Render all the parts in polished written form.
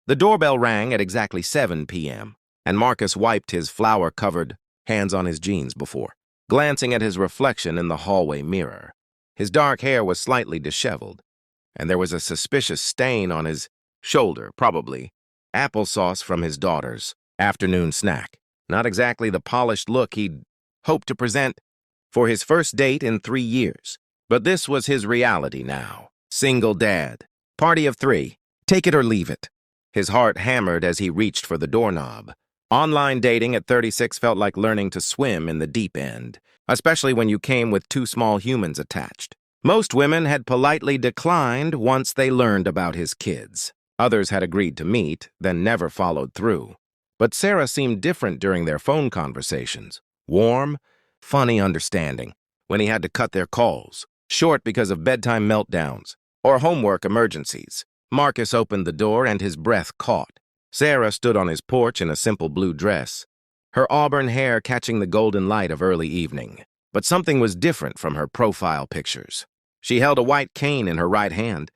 The doorbell rang at exactly 7 p.m., and Marcus wiped his flour-covered hands on his jeans before glancing at his reflection in the hallway mirror. His dark hair was slightly disheveled, and there was a suspicious stain on his shoulder, probably applesauce from his daughter's afternoon snack. Not exactly the polished look he'd hoped to present for his first date in 3 years. But this was his reality now. Single dad. Party of 3. Take it or leave it. His heart hammered as he reached for the doorknob. Online dating at 36 felt like learning to swim in the deep end, especially when you came with 2 small humans attached. Most women had politely declined once they learned about his kids. Others had agreed to meet, then never followed through. But Sarah seemed different during their phone conversations. Warm, funny, understanding. When he had to cut their calls, short because of bedtime meltdowns or homework emergencies. Marcus opened the door and his breath caught. Sarah stood on his porch in a simple blue dress, her auburn hair catching the golden light of early evening. But something was different from her profile pictures. She held a white cane in her right hand,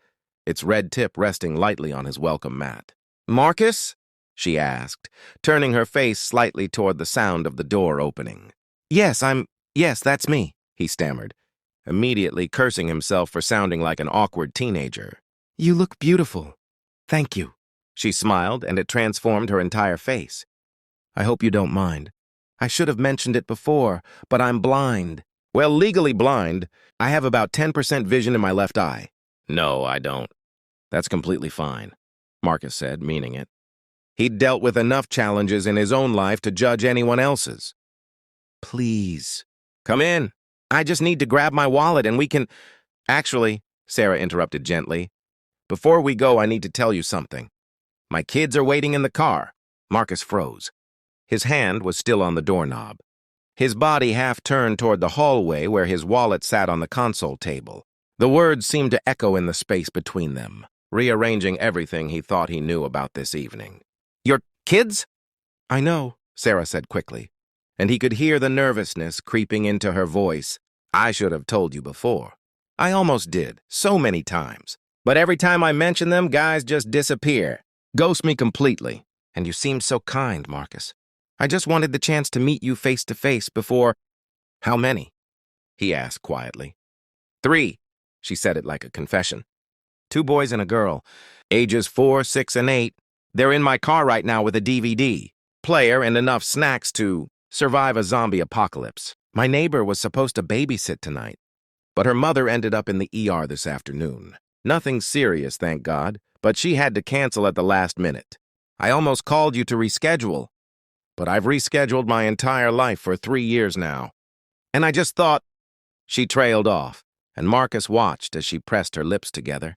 its red tip resting lightly on his welcome mat. "Marcus?" she asked, turning her face slightly toward the sound of the door opening. Yes, that's me," he stammered, immediately cursing himself for sounding like an awkward teenager. "You look beautiful. Thank you." She smiled, and it transformed her entire face. "I hope you don't mind. I should have mentioned it before, but I'm blind." "Well, legally blind. I have about 10% vision in my left eye." "No, I don't." "That's completely fine," Marcus said, meaning it. He'd dealt with enough challenges in his own life to judge anyone else's. "Please." "Come in. I just need to grab my wallet and we can—" "Actually," Sarah interrupted gently, "before we go, I need to tell you something. My kids are waiting in the car." Marcus froze. His hand was still on the doorknob. His body half turned toward the hallway where his wallet sat on the console table. The words seemed to echo in the space between them, rearranging everything he thought he knew about this evening. "Your kids?" "I know," Sarah said quickly, and he could hear the nervousness creeping into her voice. "I should have told you before. I almost did, so many times. But every time I mention them, guys just disappear. Ghost me completely. And you seemed so kind, Marcus. I just wanted the chance to meet you face to face before—" "How many?" he asked quietly. 3. She said it like a confession. 2 boys and a girl, ages 4, 6, and 8. They're in my car right now with a DVD player and enough snacks to survive a zombie apocalypse. My neighbor was supposed to babysit tonight, but her mother ended up in the ER this afternoon. Nothing serious, thank God, but she had to cancel at the last minute. I almost called you to reschedule, but I've rescheduled my entire life for 3 years now. And I just thought—" She trailed off, and Marcus watched as she pressed her lips together,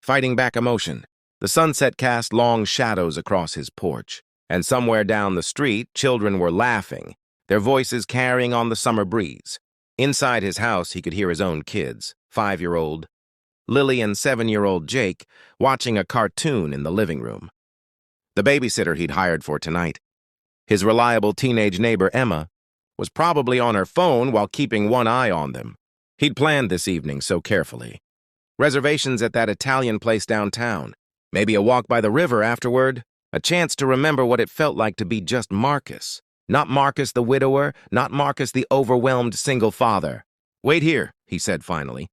fighting back emotion. The sunset cast long shadows across his porch, and somewhere down the street, children were laughing, their voices carrying on the summer breeze. Inside his house, he could hear his own kids, 5-year-old Lily and 7-year-old Jake, watching a cartoon in the living room. The babysitter he'd hired for tonight, his reliable teenage neighbor Emma, was probably on her phone while keeping one eye on them. He'd planned this evening so carefully. Reservations at that Italian place downtown, maybe a walk by the river afterward, a chance to remember what it felt like to be just Marcus. Not Marcus the widower, not Marcus the overwhelmed single father. "Wait here," he said finally.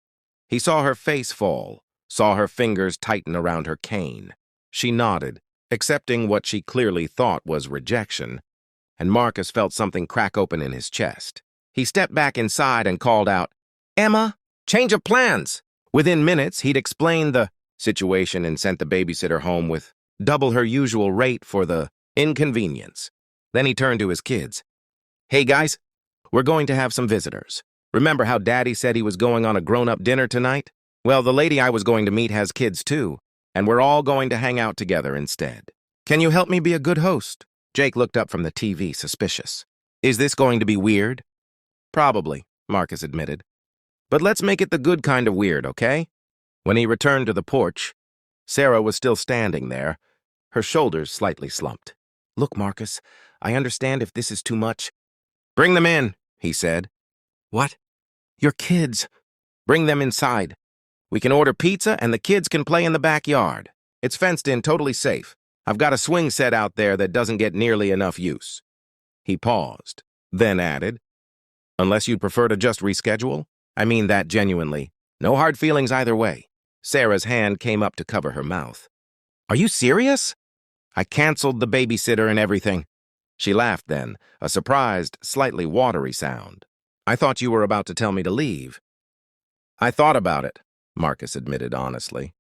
He saw her face fall, saw her fingers tighten around her cane. She nodded, accepting what she clearly thought was rejection, and Marcus felt something crack open in his chest. He stepped back inside and called out, "Emma, change of plans!" Within minutes, he'd explained the situation and sent the babysitter home with double her usual rate for the inconvenience. Then he turned to his kids. "Hey guys, we're going to have some visitors. Remember how Daddy said he was going on a grown-up dinner tonight? Well, the lady I was going to meet has kids too, and we're all going to hang out together instead. Can you help me be a good host?" Jake looked up from the TV, suspicious. "Is this going to be weird?" "Probably," Marcus admitted. "But let's make it the good kind of weird, okay?" When he returned to the porch, Sarah was still standing there, her shoulders slightly slumped. "Look, Marcus, I understand if this is too much." "Bring them in," he said. "What?" "Your kids." "Bring them inside. We can order pizza and the kids can play in the backyard. It's fenced in, totally safe. I've got a swing set out there that doesn't get nearly enough use. He paused, then added, unless you'd prefer to just reschedule? I mean that genuinely. No hard feelings either way. Sarah's hand came up to cover her mouth. Are you serious? I canceled the babysitter and everything. She laughed then, a surprised, slightly watery sound. I thought you were about to tell me to leave. I thought about it, Marcus admitted honestly.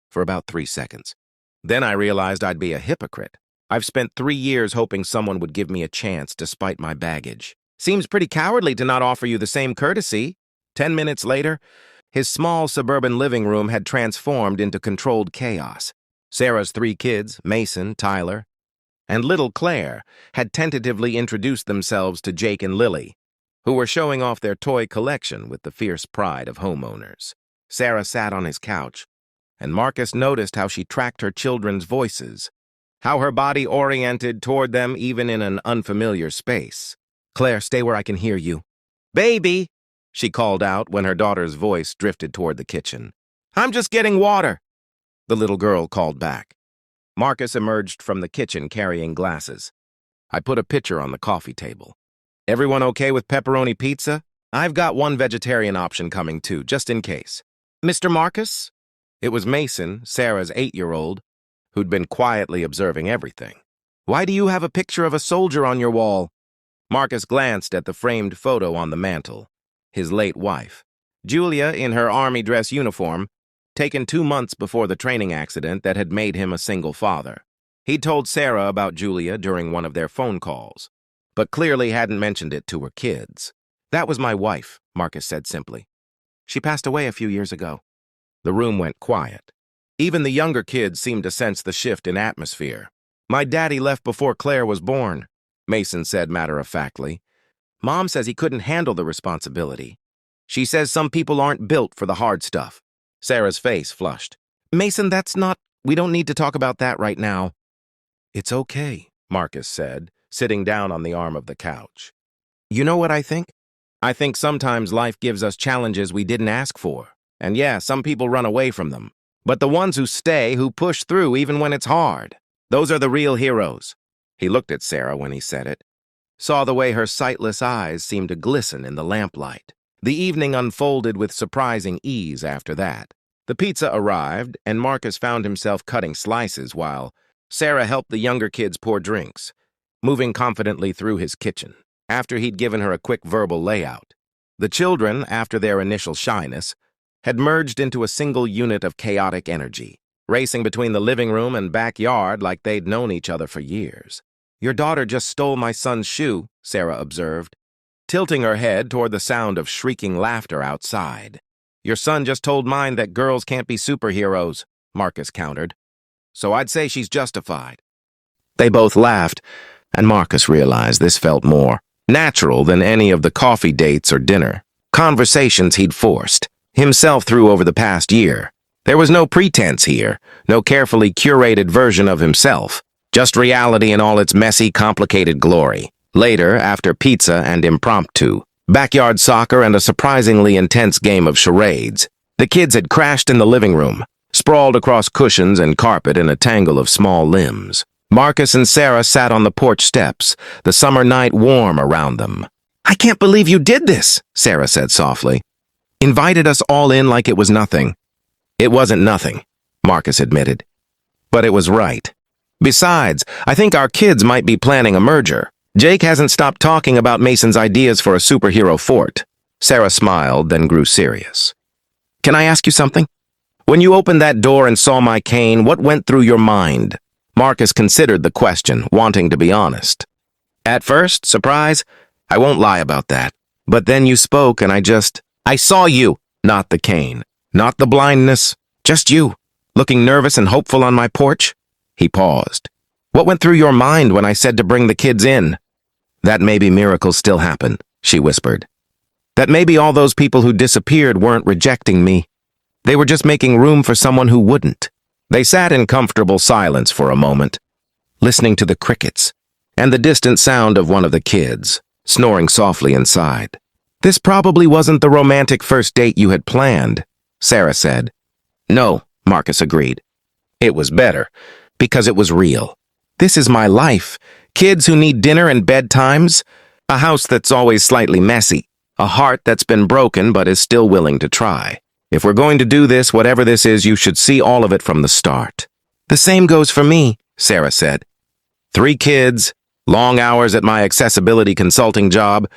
For about 3 seconds. Then I realized I'd be a hypocrite. I've spent 3 years hoping someone would give me a chance despite my baggage. Seems pretty cowardly to not offer you the same courtesy. 10 minutes later, his small suburban living room had transformed into controlled chaos. Sarah's 3 kids, Mason, Tyler, and little Claire, had tentatively introduced themselves to Jake and Lily, who were showing off their toy collection with the fierce pride of homeowners. Sarah sat on his couch, and Marcus noticed how she tracked her children's voices, how her body oriented toward them even in an unfamiliar space. Claire, stay where I can hear you. Baby, she called out when her daughter's voice drifted toward the kitchen. I'm just getting water, the little girl called back. Marcus emerged from the kitchen carrying glasses. I put a pitcher on the coffee table. Everyone okay with pepperoni pizza? I've got one vegetarian option coming too, just in case. Mr. Marcus? It was Mason, Sarah's 8-year-old, who'd been quietly observing everything. Why do you have a picture of a soldier on your wall? Marcus glanced at the framed photo on the mantel. His late wife, Julia in her army dress uniform, taken 2 months before the training accident that had made him a single father. He'd told Sarah about Julia during one of their phone calls, but clearly hadn't mentioned it to her kids. That was my wife, Marcus said simply. She passed away a few years ago. The room went quiet. Even the younger kids seemed to sense the shift in atmosphere. My daddy left before Claire was born, Mason said matter-of-factly. Mom says he couldn't handle the responsibility. She says some people aren't built for the hard stuff. Sarah's face flushed. Mason, we don't need to talk about that right now. It's okay, Marcus said, sitting down on the arm of the couch. You know what I think? I think sometimes life gives us challenges we didn't ask for. And yeah, some people run away from them. But the ones who stay, who push through even when it's hard, those are the real heroes. He looked at Sarah when he said it, saw the way her sightless eyes seemed to glisten in the lamplight. The evening unfolded with surprising ease after that. The pizza arrived, and Marcus found himself cutting slices while Sarah helped the younger kids pour drinks, moving confidently through his kitchen, after he'd given her a quick verbal layout. The children, after their initial shyness, had merged into a single unit of chaotic energy, racing between the living room and backyard like they'd known each other for years. Your daughter just stole my son's shoe, Sarah observed, tilting her head toward the sound of shrieking laughter outside. Your son just told mine that girls can't be superheroes, Marcus countered. So I'd say she's justified. They both laughed, and Marcus realized this felt more natural than any of the coffee dates or dinner conversations he'd forced himself through over the past year. There was no pretense here, no carefully curated version of himself, just reality in all its messy, complicated glory. Later, after pizza and impromptu, backyard soccer and a surprisingly intense game of charades, the kids had crashed in the living room, sprawled across cushions and carpet in a tangle of small limbs. Marcus and Sarah sat on the porch steps, the summer night warm around them. I can't believe you did this, Sarah said softly. Invited us all in like it was nothing. It wasn't nothing, Marcus admitted. But it was right. Besides, I think our kids might be planning a merger. Jake hasn't stopped talking about Mason's ideas for a superhero fort. Sarah smiled, then grew serious. Can I ask you something? When you opened that door and saw my cane, what went through your mind? Marcus considered the question, wanting to be honest. At first, surprise, I won't lie about that. But then you spoke and I saw you, not the cane, not the blindness, just you, looking nervous and hopeful on my porch. He paused. What went through your mind when I said to bring the kids in? That maybe miracles still happen, she whispered. That maybe all those people who disappeared weren't rejecting me. They were just making room for someone who wouldn't. They sat in comfortable silence for a moment, listening to the crickets and the distant sound of one of the kids, snoring softly inside. This probably wasn't the romantic first date you had planned, Sarah said. No, Marcus agreed. It was better. because it was real. This is my life. Kids who need dinner and bedtimes, a house that's always slightly messy, a heart that's been broken but is still willing to try. If we're going to do this, whatever this is, you should see all of it from the start. The same goes for me, Sarah said. 3 kids, long hours at my accessibility consulting job,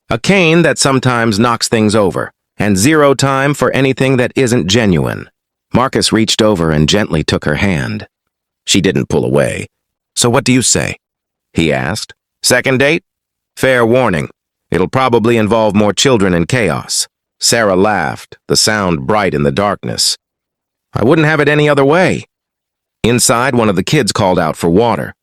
a cane that sometimes knocks things over, and 0 time for anything that isn't genuine. Marcus reached over and gently took her hand. She didn't pull away. So what do you say? He asked. Second date? Fair warning. It'll probably involve more children and chaos. Sarah laughed, the sound bright in the darkness. I wouldn't have it any other way. Inside, one of the kids called out for water,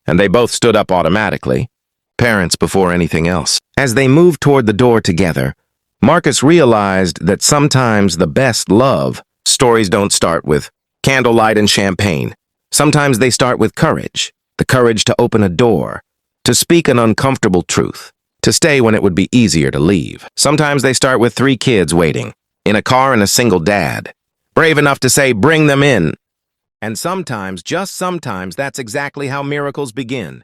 and they both stood up automatically, parents before anything else. As they moved toward the door together, Marcus realized that sometimes the best love stories don't start with candlelight and champagne. Sometimes they start with courage, the courage to open a door, to speak an uncomfortable truth, to stay when it would be easier to leave. Sometimes they start with 3 kids waiting, in a car and a single dad, brave enough to say, bring them in. And sometimes, just sometimes, that's exactly how miracles begin.